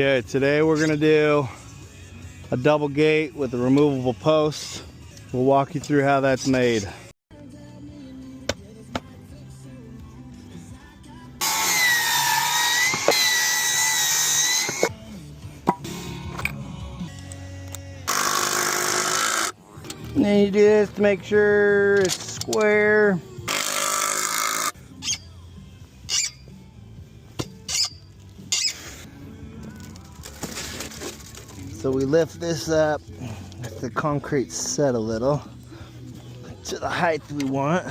Okay, today we're gonna do a double gate with a removable post. We'll walk you through how that's made. And then you do this to make sure it's square. So we lift this up, let the concrete set a little to the height we want.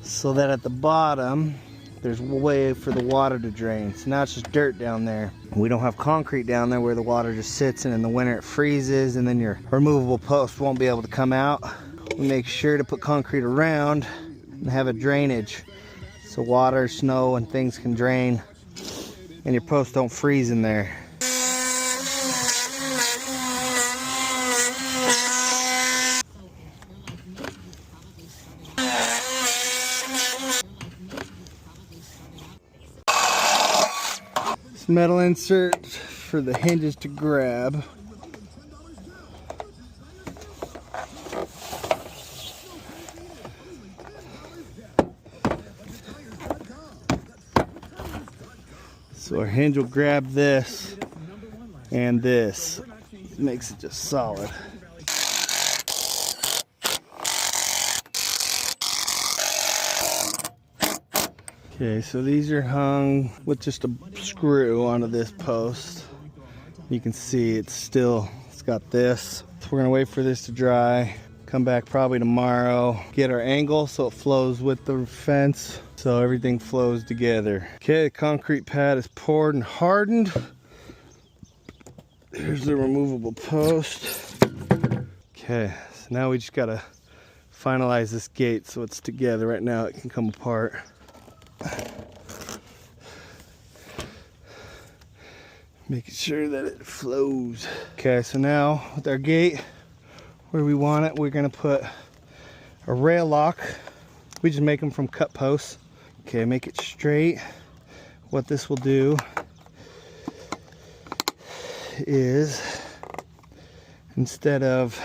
So that at the bottom, there's a way for the water to drain. So now it's just dirt down there. We don't have concrete down there where the water just sits, and in the winter it freezes and then your removable post won't be able to come out. We make sure to put concrete around and have a drainage so water, snow, and things can drain and your posts don't freeze in there. This metal insert for the hinges to grab. So our hinge will grab this and this. It makes it just solid. Okay, so these are hung with just a screw onto this post. You can see it's got this. So we're gonna wait for this to dry. Come back probably tomorrow, get our angle so it flows with the fence, so everything flows together. Okay, the concrete pad is poured and hardened. Here's the removable post. Okay, so now we just gotta finalize this gate so it's together. Right now it can come apart. Making sure that it flows. Okay, so now with our gate where we want it, we're gonna put a rail lock. We just make them from cut posts. Okay, make it straight. What this will do is, instead of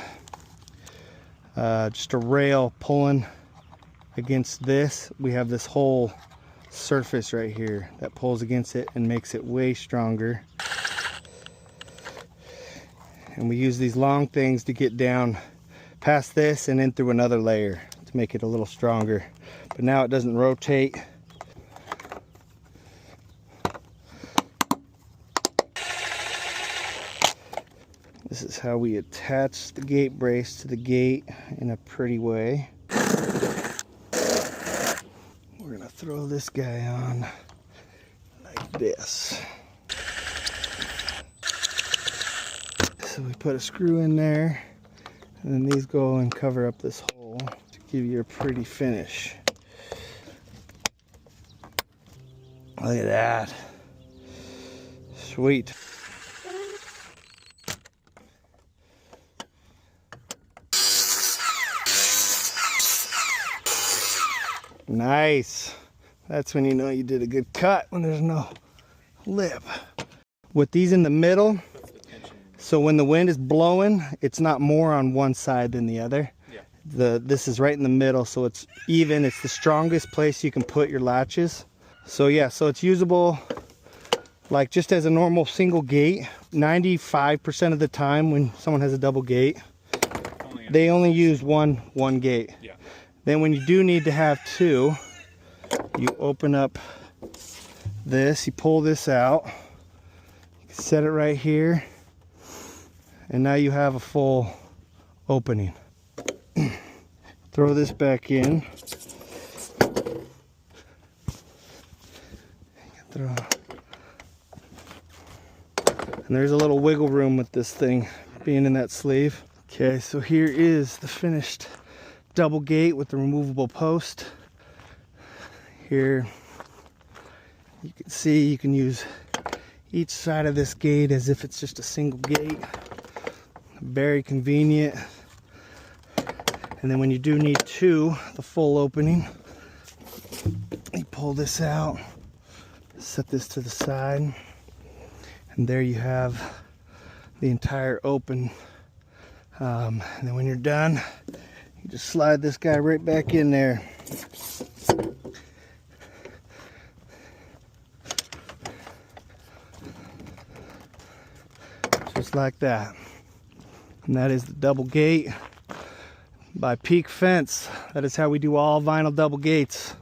just a rail pulling against this, we have this whole surface right here that pulls against it and makes it way stronger. And we use these long things to get down past this and in through another layer to make it a little stronger. But now it doesn't rotate. This is how we attach the gate brace to the gate in a pretty way. We're gonna throw this guy on like this. So we put a screw in there, and then these go and cover up this hole to give you a pretty finish. Look at that. Sweet. Nice. That's when you know you did a good cut, when there's no lip. With these in the middle, so when the wind is blowing, it's not more on one side than the other. Yeah. This is right in the middle, so it's even. It's the strongest place you can put your latches. So yeah, so it's usable like just as a normal single gate. 95% of the time when someone has a double gate, they only use one gate. Yeah. Then when you do need to have two, you open up this, you pull this out, set it right here, and now you have a full opening. Throw this back in. And there's a little wiggle room with this thing being in that sleeve. Okay, so here is the finished double gate with the removable post. Here you can see you can use each side of this gate as if it's just a single gate. Very convenient. And then when you do need two, the full opening, you pull this out, set this to the side, and there you have the entire open. And then when you're done, you just slide this guy right back in there. Just like that. And that is the double gate by Peak Fence. That is how we do all vinyl double gates.